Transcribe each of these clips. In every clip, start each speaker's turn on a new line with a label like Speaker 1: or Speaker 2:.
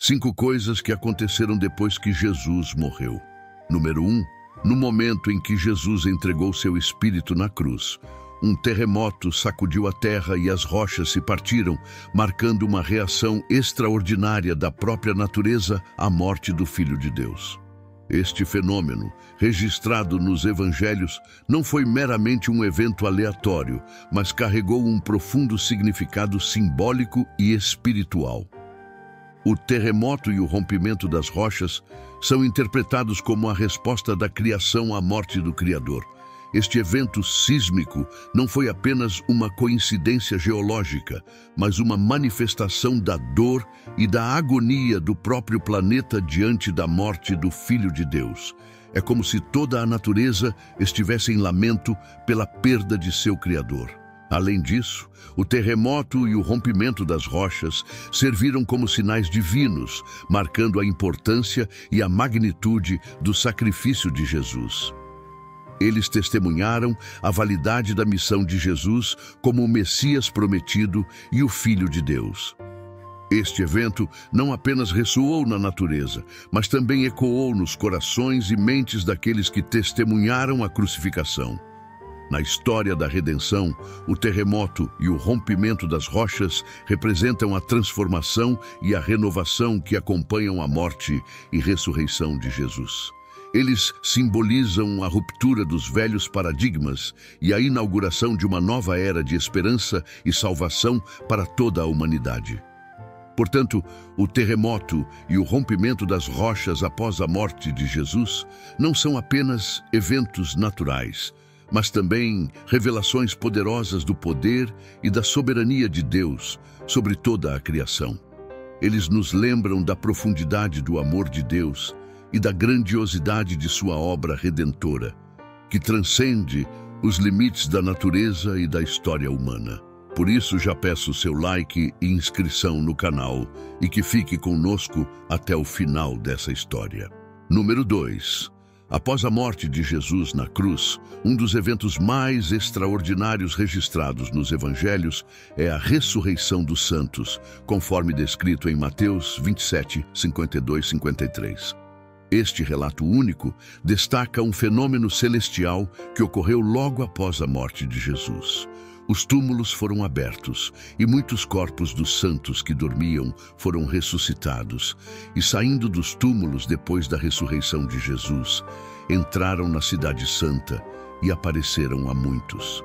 Speaker 1: 5 coisas que aconteceram depois que Jesus morreu. Número 1. No momento em que Jesus entregou seu espírito na cruz, um terremoto sacudiu a terra e as rochas se partiram, marcando uma reação extraordinária da própria natureza à morte do Filho de Deus. Este fenômeno, registrado nos evangelhos, não foi meramente um evento aleatório, mas carregou um profundo significado simbólico e espiritual. O terremoto e o rompimento das rochas são interpretados como a resposta da criação à morte do Criador. Este evento sísmico não foi apenas uma coincidência geológica, mas uma manifestação da dor e da agonia do próprio planeta diante da morte do Filho de Deus. É como se toda a natureza estivesse em lamento pela perda de seu Criador. Além disso, o terremoto e o rompimento das rochas serviram como sinais divinos, marcando a importância e a magnitude do sacrifício de Jesus. Eles testemunharam a validade da missão de Jesus como o Messias prometido e o Filho de Deus. Este evento não apenas ressoou na natureza, mas também ecoou nos corações e mentes daqueles que testemunharam a crucificação. Na história da redenção, o terremoto e o rompimento das rochas representam a transformação e a renovação que acompanham a morte e ressurreição de Jesus. Eles simbolizam a ruptura dos velhos paradigmas e a inauguração de uma nova era de esperança e salvação para toda a humanidade. Portanto, o terremoto e o rompimento das rochas após a morte de Jesus não são apenas eventos naturais, mas também revelações poderosas do poder e da soberania de Deus sobre toda a criação. Eles nos lembram da profundidade do amor de Deus e da grandiosidade de sua obra redentora, que transcende os limites da natureza e da história humana. Por isso, já peço seu like e inscrição no canal e que fique conosco até o final dessa história. Número 2. Após a morte de Jesus na cruz, um dos eventos mais extraordinários registrados nos evangelhos é a ressurreição dos santos, conforme descrito em Mateus 27, 52 e 53. Este relato único destaca um fenômeno celestial que ocorreu logo após a morte de Jesus. Os túmulos foram abertos e muitos corpos dos santos que dormiam foram ressuscitados e, saindo dos túmulos depois da ressurreição de Jesus, entraram na Cidade Santa e apareceram a muitos.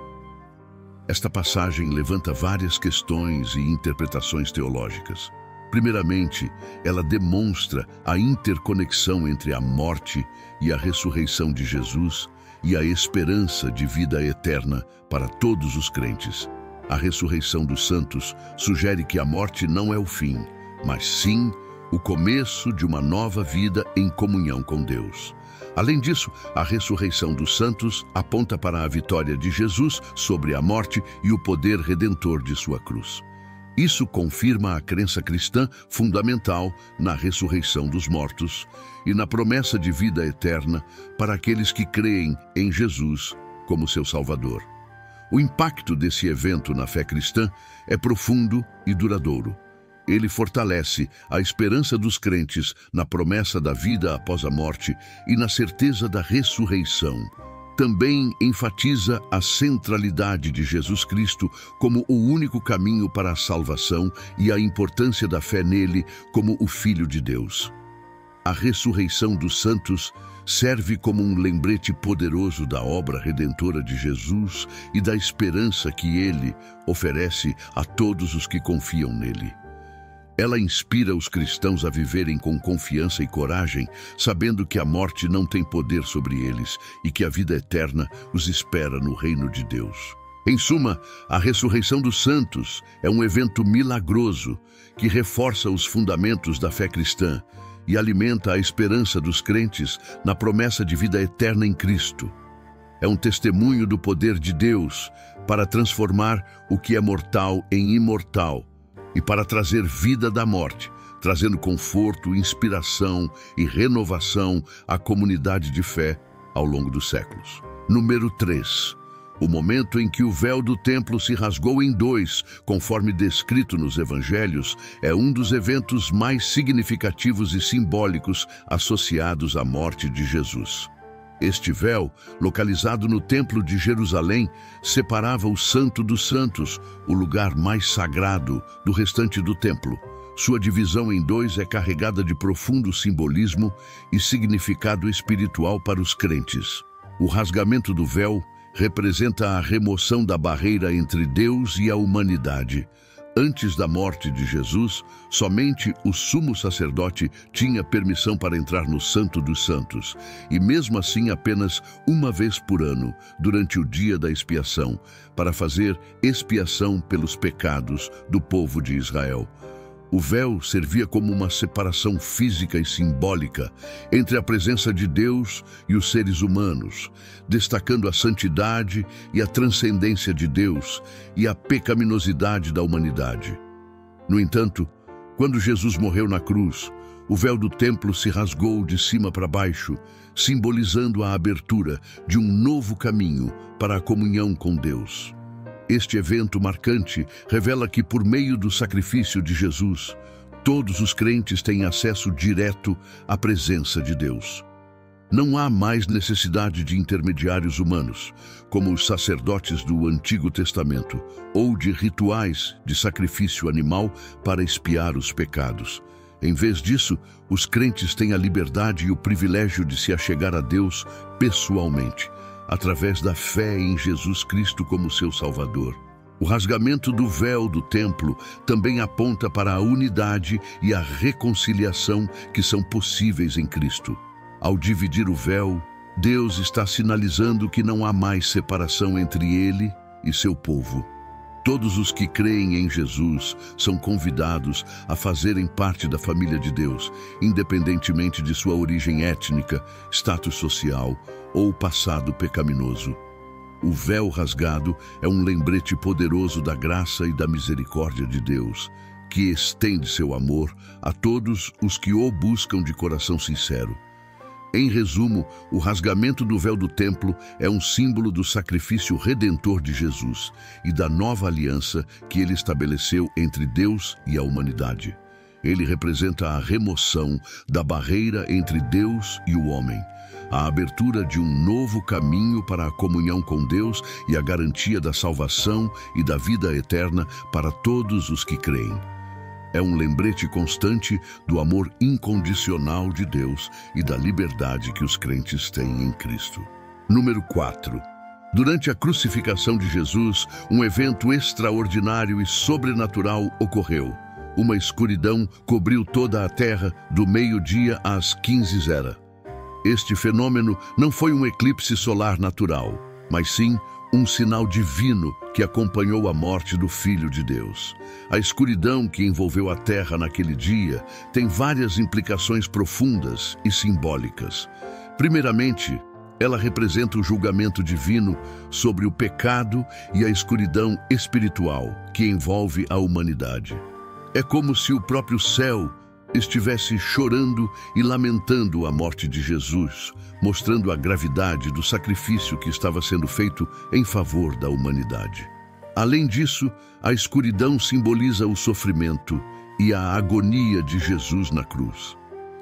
Speaker 1: Esta passagem levanta várias questões e interpretações teológicas. Primeiramente, ela demonstra a interconexão entre a morte e a ressurreição de Jesus e a esperança de vida eterna para todos os crentes. A ressurreição dos santos sugere que a morte não é o fim, mas sim o começo de uma nova vida em comunhão com Deus. Além disso, a ressurreição dos santos aponta para a vitória de Jesus sobre a morte e o poder redentor de sua cruz. Isso confirma a crença cristã fundamental na ressurreição dos mortos e na promessa de vida eterna para aqueles que creem em Jesus como seu Salvador. O impacto desse evento na fé cristã é profundo e duradouro. Ele fortalece a esperança dos crentes na promessa da vida após a morte e na certeza da ressurreição. Também enfatiza a centralidade de Jesus Cristo como o único caminho para a salvação e a importância da fé nele como o Filho de Deus. A ressurreição dos santos serve como um lembrete poderoso da obra redentora de Jesus e da esperança que ele oferece a todos os que confiam nele. Ela inspira os cristãos a viverem com confiança e coragem, sabendo que a morte não tem poder sobre eles e que a vida eterna os espera no reino de Deus. Em suma, a ressurreição dos santos é um evento milagroso que reforça os fundamentos da fé cristã e alimenta a esperança dos crentes na promessa de vida eterna em Cristo. É um testemunho do poder de Deus para transformar o que é mortal em imortal, e para trazer vida da morte, trazendo conforto, inspiração e renovação à comunidade de fé ao longo dos séculos. Número 3. O momento em que o véu do templo se rasgou em dois, conforme descrito nos evangelhos, é um dos eventos mais significativos e simbólicos associados à morte de Jesus. Este véu, localizado no Templo de Jerusalém, separava o Santo dos Santos, o lugar mais sagrado, do restante do templo. Sua divisão em dois é carregada de profundo simbolismo e significado espiritual para os crentes. O rasgamento do véu representa a remoção da barreira entre Deus e a humanidade. Antes da morte de Jesus, somente o sumo sacerdote tinha permissão para entrar no Santo dos Santos, e mesmo assim apenas uma vez por ano, durante o dia da expiação, para fazer expiação pelos pecados do povo de Israel. O véu servia como uma separação física e simbólica entre a presença de Deus e os seres humanos, destacando a santidade e a transcendência de Deus e a pecaminosidade da humanidade. No entanto, quando Jesus morreu na cruz, o véu do templo se rasgou de cima para baixo, simbolizando a abertura de um novo caminho para a comunhão com Deus. Este evento marcante revela que, por meio do sacrifício de Jesus, todos os crentes têm acesso direto à presença de Deus. Não há mais necessidade de intermediários humanos, como os sacerdotes do Antigo Testamento, ou de rituais de sacrifício animal para expiar os pecados. Em vez disso, os crentes têm a liberdade e o privilégio de se achegar a Deus pessoalmente, através da fé em Jesus Cristo como seu Salvador. O rasgamento do véu do templo também aponta para a unidade e a reconciliação que são possíveis em Cristo. Ao dividir o véu, Deus está sinalizando que não há mais separação entre Ele e seu povo. Todos os que creem em Jesus são convidados a fazerem parte da família de Deus, independentemente de sua origem étnica, status social ou passado pecaminoso. O véu rasgado é um lembrete poderoso da graça e da misericórdia de Deus, que estende seu amor a todos os que o buscam de coração sincero. Em resumo, o rasgamento do véu do templo é um símbolo do sacrifício redentor de Jesus e da nova aliança que ele estabeleceu entre Deus e a humanidade. Ele representa a remoção da barreira entre Deus e o homem, a abertura de um novo caminho para a comunhão com Deus e a garantia da salvação e da vida eterna para todos os que creem. É um lembrete constante do amor incondicional de Deus e da liberdade que os crentes têm em Cristo. Número 4. Durante a crucificação de Jesus, um evento extraordinário e sobrenatural ocorreu. Uma escuridão cobriu toda a terra do meio-dia às 15h. Este fenômeno não foi um eclipse solar natural, mas sim um sinal divino que acompanhou a morte do Filho de Deus. A escuridão que envolveu a terra naquele dia tem várias implicações profundas e simbólicas. Primeiramente, ela representa o julgamento divino sobre o pecado e a escuridão espiritual que envolve a humanidade. É como se o próprio céu estivesse chorando e lamentando a morte de Jesus, mostrando a gravidade do sacrifício que estava sendo feito em favor da humanidade. Além disso, a escuridão simboliza o sofrimento e a agonia de Jesus na cruz.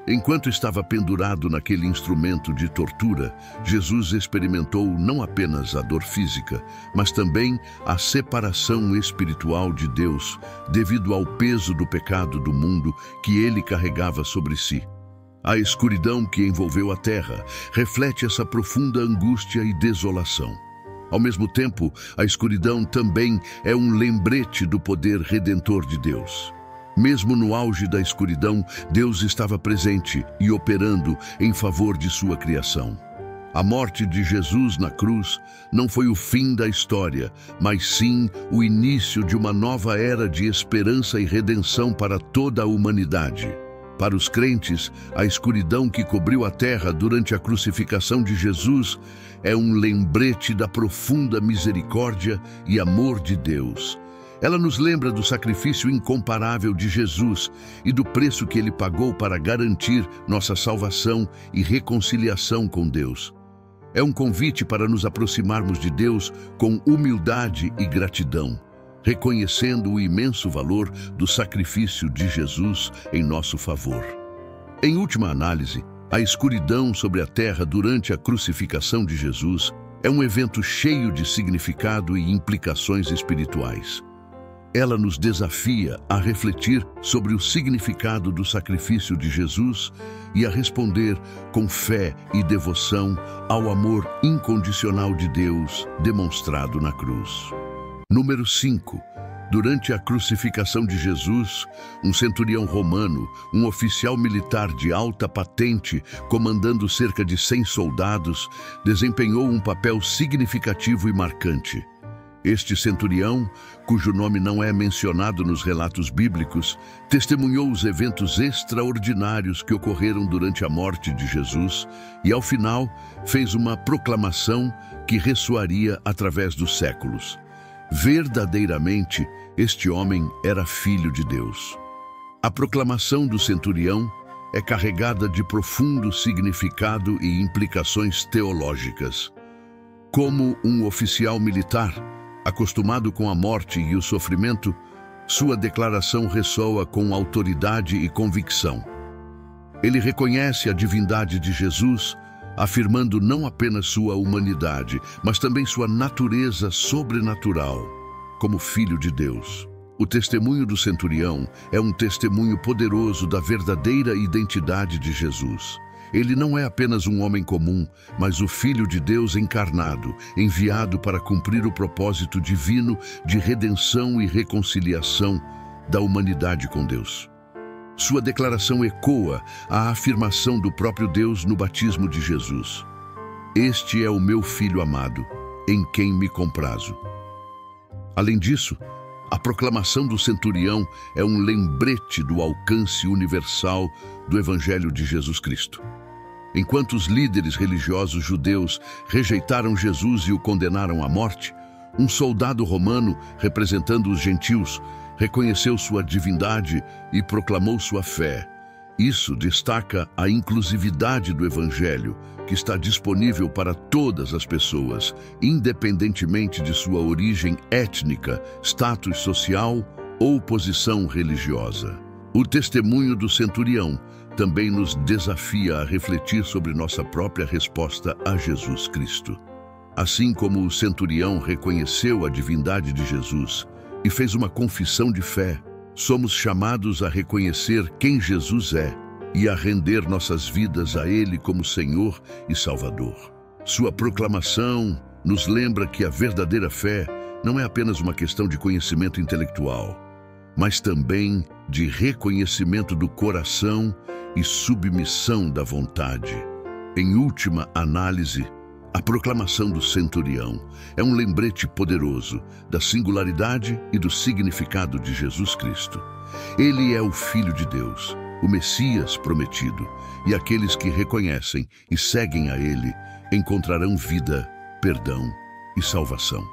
Speaker 1: Enquanto estava pendurado naquele instrumento de tortura, Jesus experimentou não apenas a dor física, mas também a separação espiritual de Deus devido ao peso do pecado do mundo que ele carregava sobre si. A escuridão que envolveu a terra reflete essa profunda angústia e desolação. Ao mesmo tempo, a escuridão também é um lembrete do poder redentor de Deus. Mesmo no auge da escuridão, Deus estava presente e operando em favor de sua criação. A morte de Jesus na cruz não foi o fim da história, mas sim o início de uma nova era de esperança e redenção para toda a humanidade. Para os crentes, a escuridão que cobriu a terra durante a crucificação de Jesus é um lembrete da profunda misericórdia e amor de Deus. Ela nos lembra do sacrifício incomparável de Jesus e do preço que ele pagou para garantir nossa salvação e reconciliação com Deus. É um convite para nos aproximarmos de Deus com humildade e gratidão, reconhecendo o imenso valor do sacrifício de Jesus em nosso favor. Em última análise, a escuridão sobre a terra durante a crucificação de Jesus é um evento cheio de significado e implicações espirituais. Ela nos desafia a refletir sobre o significado do sacrifício de Jesus e a responder com fé e devoção ao amor incondicional de Deus demonstrado na cruz. Número 5. Durante a crucificação de Jesus, um centurião romano, um oficial militar de alta patente, comandando cerca de 100 soldados, desempenhou um papel significativo e marcante. Este centurião, cujo nome não é mencionado nos relatos bíblicos, testemunhou os eventos extraordinários que ocorreram durante a morte de Jesus e, ao final, fez uma proclamação que ressoaria através dos séculos. Verdadeiramente, este homem era filho de Deus. A proclamação do centurião é carregada de profundo significado e implicações teológicas. Como um oficial militar, acostumado com a morte e o sofrimento, sua declaração ressoa com autoridade e convicção. Ele reconhece a divindade de Jesus, afirmando não apenas sua humanidade, mas também sua natureza sobrenatural, como filho de Deus. O testemunho do centurião é um testemunho poderoso da verdadeira identidade de Jesus. Ele não é apenas um homem comum, mas o Filho de Deus encarnado, enviado para cumprir o propósito divino de redenção e reconciliação da humanidade com Deus. Sua declaração ecoa a afirmação do próprio Deus no batismo de Jesus. Este é o meu Filho amado, em quem me comprazo. Além disso, a proclamação do centurião é um lembrete do alcance universal do Evangelho de Jesus Cristo. Enquanto os líderes religiosos judeus rejeitaram Jesus e o condenaram à morte, um soldado romano, representando os gentios, reconheceu sua divindade e proclamou sua fé. Isso destaca a inclusividade do Evangelho, que está disponível para todas as pessoas, independentemente de sua origem étnica, status social ou posição religiosa. O testemunho do centurião também nos desafia a refletir sobre nossa própria resposta a Jesus Cristo. Assim como o centurião reconheceu a divindade de Jesus e fez uma confissão de fé, somos chamados a reconhecer quem Jesus é e a render nossas vidas a Ele como Senhor e Salvador. Sua proclamação nos lembra que a verdadeira fé não é apenas uma questão de conhecimento intelectual, mas também de reconhecimento do coração e submissão da vontade. Em última análise, a proclamação do centurião é um lembrete poderoso da singularidade e do significado de Jesus Cristo. Ele é o Filho de Deus, o Messias prometido, e aqueles que reconhecem e seguem a Ele encontrarão vida, perdão e salvação.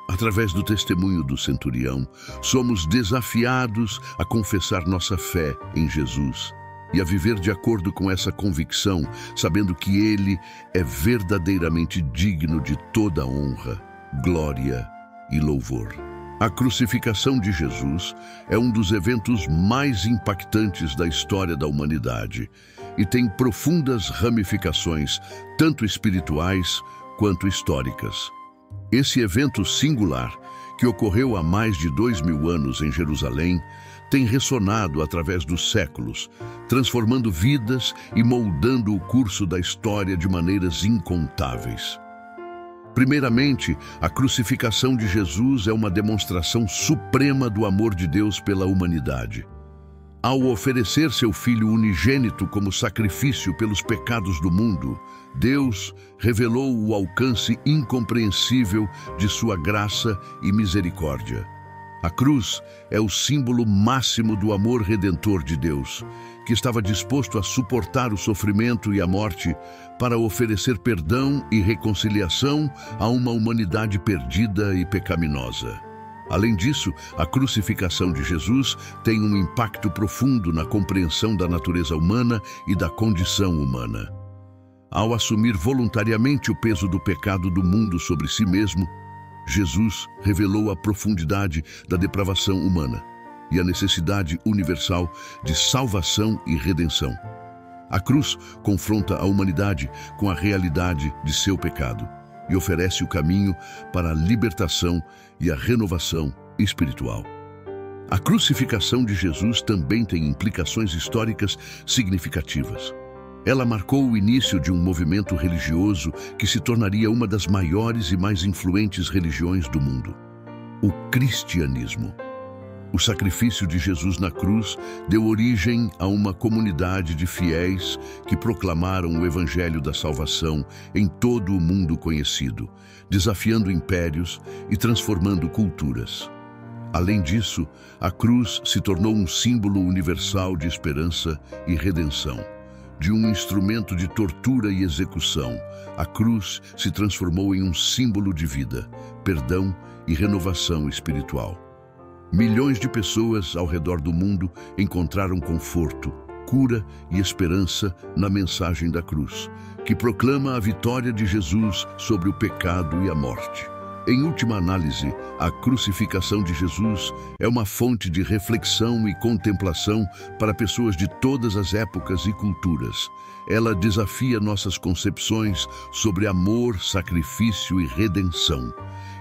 Speaker 1: Através do testemunho do centurião, somos desafiados a confessar nossa fé em Jesus e a viver de acordo com essa convicção, sabendo que Ele é verdadeiramente digno de toda honra, glória e louvor. A crucificação de Jesus é um dos eventos mais impactantes da história da humanidade e tem profundas ramificações, tanto espirituais quanto históricas. Esse evento singular, que ocorreu há mais de 2000 anos em Jerusalém, tem ressonado através dos séculos, transformando vidas e moldando o curso da história de maneiras incontáveis. Primeiramente, a crucificação de Jesus é uma demonstração suprema do amor de Deus pela humanidade. Ao oferecer seu Filho unigênito como sacrifício pelos pecados do mundo, Deus revelou o alcance incompreensível de sua graça e misericórdia. A cruz é o símbolo máximo do amor redentor de Deus, que estava disposto a suportar o sofrimento e a morte para oferecer perdão e reconciliação a uma humanidade perdida e pecaminosa. Além disso, a crucificação de Jesus tem um impacto profundo na compreensão da natureza humana e da condição humana. Ao assumir voluntariamente o peso do pecado do mundo sobre si mesmo, Jesus revelou a profundidade da depravação humana e a necessidade universal de salvação e redenção. A cruz confronta a humanidade com a realidade de seu pecado e oferece o caminho para a libertação e a renovação espiritual. A crucificação de Jesus também tem implicações históricas significativas. Ela marcou o início de um movimento religioso que se tornaria uma das maiores e mais influentes religiões do mundo: o cristianismo. O sacrifício de Jesus na cruz deu origem a uma comunidade de fiéis que proclamaram o evangelho da salvação em todo o mundo conhecido, desafiando impérios e transformando culturas. Além disso, a cruz se tornou um símbolo universal de esperança e redenção. De um instrumento de tortura e execução, a cruz se transformou em um símbolo de vida, perdão e renovação espiritual. Milhões de pessoas ao redor do mundo encontraram conforto, cura e esperança na mensagem da cruz, que proclama a vitória de Jesus sobre o pecado e a morte. Em última análise, a crucificação de Jesus é uma fonte de reflexão e contemplação para pessoas de todas as épocas e culturas. Ela desafia nossas concepções sobre amor, sacrifício e redenção,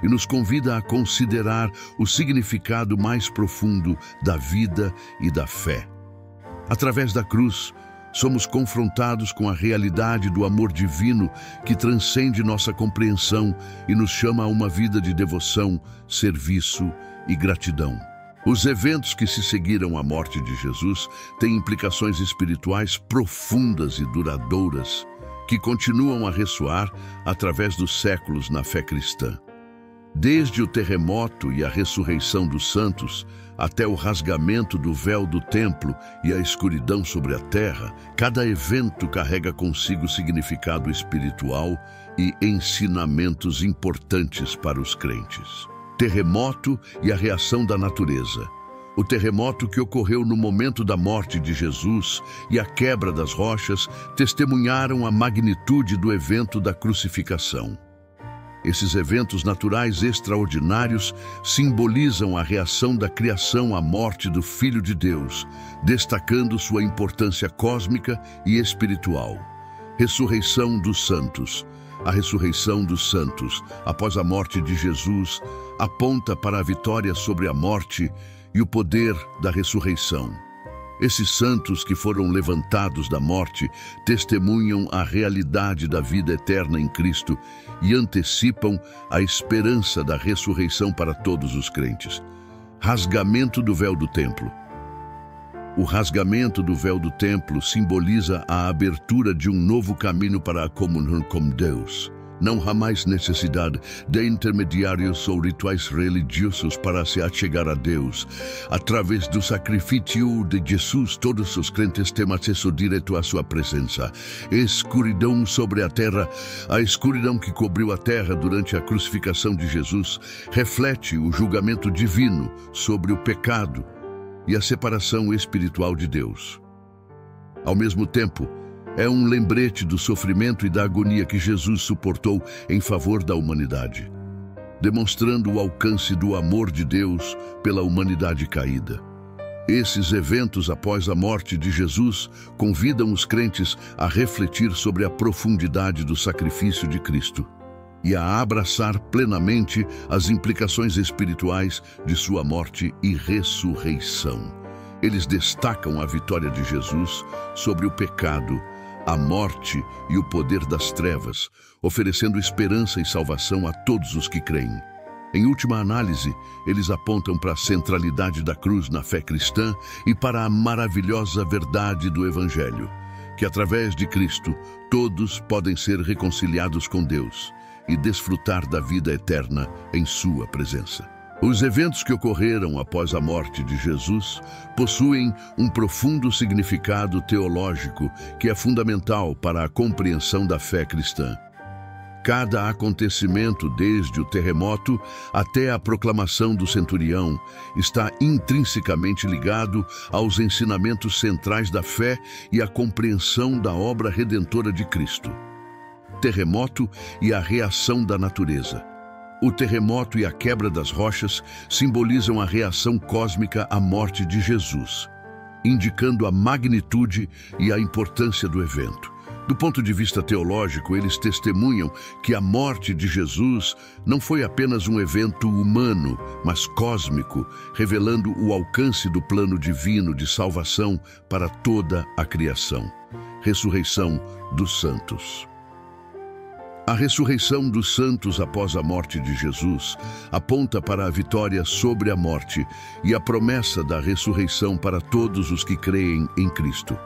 Speaker 1: e nos convida a considerar o significado mais profundo da vida e da fé. Através da cruz, somos confrontados com a realidade do amor divino que transcende nossa compreensão e nos chama a uma vida de devoção, serviço e gratidão. Os eventos que se seguiram à morte de Jesus têm implicações espirituais profundas e duradouras que continuam a ressoar através dos séculos na fé cristã. Desde o terremoto e a ressurreição dos santos, até o rasgamento do véu do templo e a escuridão sobre a terra, cada evento carrega consigo significado espiritual e ensinamentos importantes para os crentes. Terremoto e a reação da natureza. O terremoto que ocorreu no momento da morte de Jesus e a quebra das rochas testemunharam a magnitude do evento da crucificação. Esses eventos naturais extraordinários simbolizam a reação da criação à morte do Filho de Deus, destacando sua importância cósmica e espiritual. Ressurreição dos santos. A ressurreição dos santos, após a morte de Jesus, aponta para a vitória sobre a morte e o poder da ressurreição. Esses santos que foram levantados da morte testemunham a realidade da vida eterna em Cristo e antecipam a esperança da ressurreição para todos os crentes. Rasgamento do véu do templo. O rasgamento do véu do templo simboliza a abertura de um novo caminho para a comunhão com Deus. Não há mais necessidade de intermediários ou rituais religiosos para se achegar a Deus. Através do sacrifício de Jesus, todos os crentes têm acesso direto à sua presença. Escuridão sobre a terra. A escuridão que cobriu a terra durante a crucificação de Jesus reflete o julgamento divino sobre o pecado e a separação espiritual de Deus. Ao mesmo tempo, é um lembrete do sofrimento e da agonia que Jesus suportou em favor da humanidade, demonstrando o alcance do amor de Deus pela humanidade caída. Esses eventos após a morte de Jesus convidam os crentes a refletir sobre a profundidade do sacrifício de Cristo e a abraçar plenamente as implicações espirituais de sua morte e ressurreição. Eles destacam a vitória de Jesus sobre o pecado, a morte e o poder das trevas, oferecendo esperança e salvação a todos os que creem. Em última análise, eles apontam para a centralidade da cruz na fé cristã e para a maravilhosa verdade do Evangelho, que através de Cristo todos podem ser reconciliados com Deus e desfrutar da vida eterna em sua presença. Os eventos que ocorreram após a morte de Jesus possuem um profundo significado teológico que é fundamental para a compreensão da fé cristã. Cada acontecimento, desde o terremoto até a proclamação do centurião, está intrinsecamente ligado aos ensinamentos centrais da fé e à compreensão da obra redentora de Cristo. terremoto e a reação da natureza. O terremoto e a quebra das rochas simbolizam a reação cósmica à morte de Jesus, indicando a magnitude e a importância do evento. Do ponto de vista teológico, eles testemunham que a morte de Jesus não foi apenas um evento humano, mas cósmico, revelando o alcance do plano divino de salvação para toda a criação. Ressurreição dos santos. A ressurreição dos santos após a morte de Jesus aponta para a vitória sobre a morte e a promessa da ressurreição para todos os que creem em Cristo.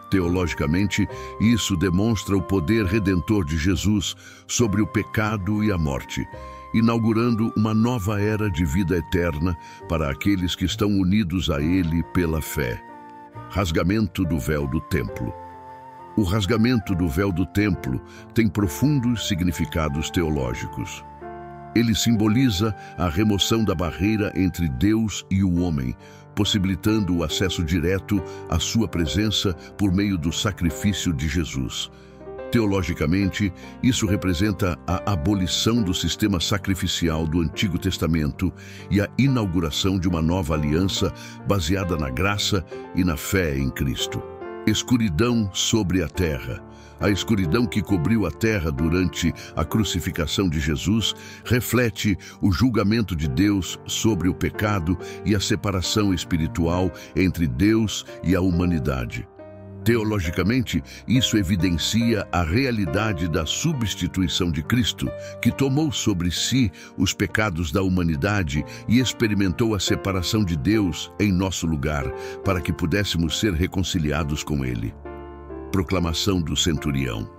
Speaker 1: Teologicamente, isso demonstra o poder redentor de Jesus sobre o pecado e a morte, inaugurando uma nova era de vida eterna para aqueles que estão unidos a Ele pela fé. Rasgamento do véu do templo. O rasgamento do véu do templo tem profundos significados teológicos. Ele simboliza a remoção da barreira entre Deus e o homem, possibilitando o acesso direto à sua presença por meio do sacrifício de Jesus. Teologicamente, isso representa a abolição do sistema sacrificial do Antigo Testamento e a inauguração de uma nova aliança baseada na graça e na fé em Cristo. Escuridão sobre a terra. A escuridão que cobriu a terra durante a crucificação de Jesus reflete o julgamento de Deus sobre o pecado e a separação espiritual entre Deus e a humanidade. Teologicamente, isso evidencia a realidade da substituição de Cristo, que tomou sobre si os pecados da humanidade e experimentou a separação de Deus em nosso lugar, para que pudéssemos ser reconciliados com Ele. Proclamação do centurião.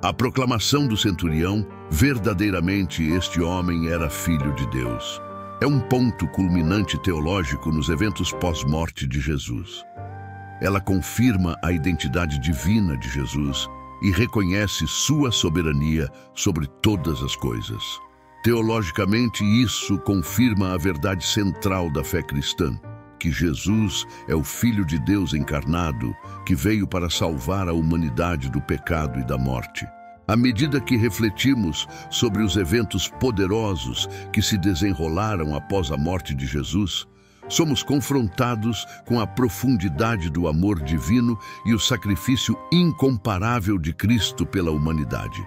Speaker 1: A proclamação do centurião, verdadeiramente este homem era filho de Deus. É um ponto culminante teológico nos eventos pós-morte de Jesus. Ela confirma a identidade divina de Jesus e reconhece sua soberania sobre todas as coisas. Teologicamente, isso confirma a verdade central da fé cristã, que Jesus é o Filho de Deus encarnado, que veio para salvar a humanidade do pecado e da morte. À medida que refletimos sobre os eventos poderosos que se desenrolaram após a morte de Jesus, somos confrontados com a profundidade do amor divino e o sacrifício incomparável de Cristo pela humanidade.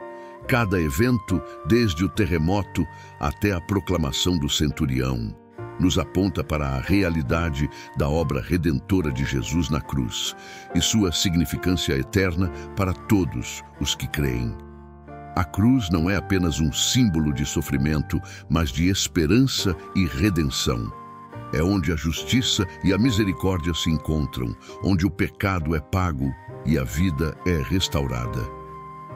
Speaker 1: Cada evento, desde o terremoto até a proclamação do centurião, nos aponta para a realidade da obra redentora de Jesus na cruz e sua significância eterna para todos os que creem. A cruz não é apenas um símbolo de sofrimento, mas de esperança e redenção. É onde a justiça e a misericórdia se encontram, onde o pecado é pago e a vida é restaurada.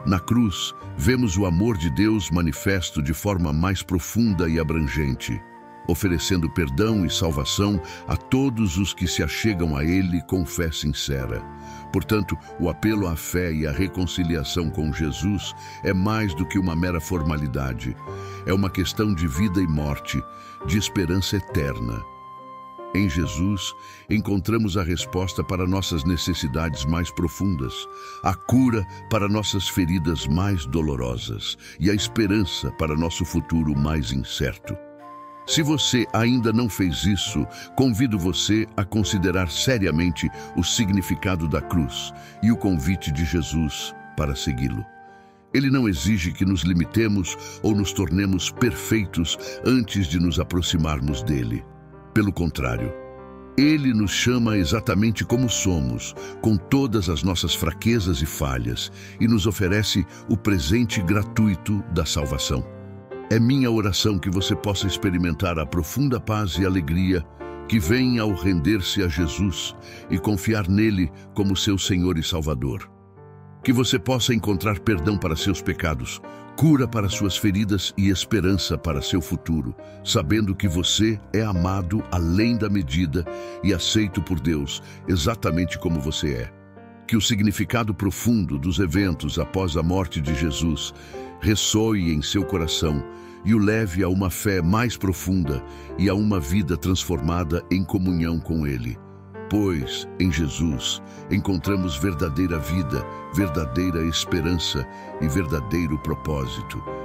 Speaker 1: Na cruz, vemos o amor de Deus manifesto de forma mais profunda e abrangente, oferecendo perdão e salvação a todos os que se achegam a Ele com fé sincera. Portanto, o apelo à fé e à reconciliação com Jesus é mais do que uma mera formalidade. É uma questão de vida e morte, de esperança eterna. Em Jesus, encontramos a resposta para nossas necessidades mais profundas, a cura para nossas feridas mais dolorosas e a esperança para nosso futuro mais incerto. Se você ainda não fez isso, convido você a considerar seriamente o significado da cruz e o convite de Jesus para segui-lo. Ele não exige que nos limitemos ou nos tornemos perfeitos antes de nos aproximarmos dele. Pelo contrário, Ele nos chama exatamente como somos, com todas as nossas fraquezas e falhas, e nos oferece o presente gratuito da salvação. É minha oração que você possa experimentar a profunda paz e alegria que vem ao render-se a Jesus e confiar nele como seu Senhor e Salvador. Que você possa encontrar perdão para seus pecados, cura para suas feridas e esperança para seu futuro, sabendo que você é amado além da medida e aceito por Deus, exatamente como você é. Que o significado profundo dos eventos após a morte de Jesus ressoe em seu coração e o leve a uma fé mais profunda e a uma vida transformada em comunhão com Ele. pois, em Jesus, encontramos verdadeira vida, verdadeira esperança e verdadeiro propósito.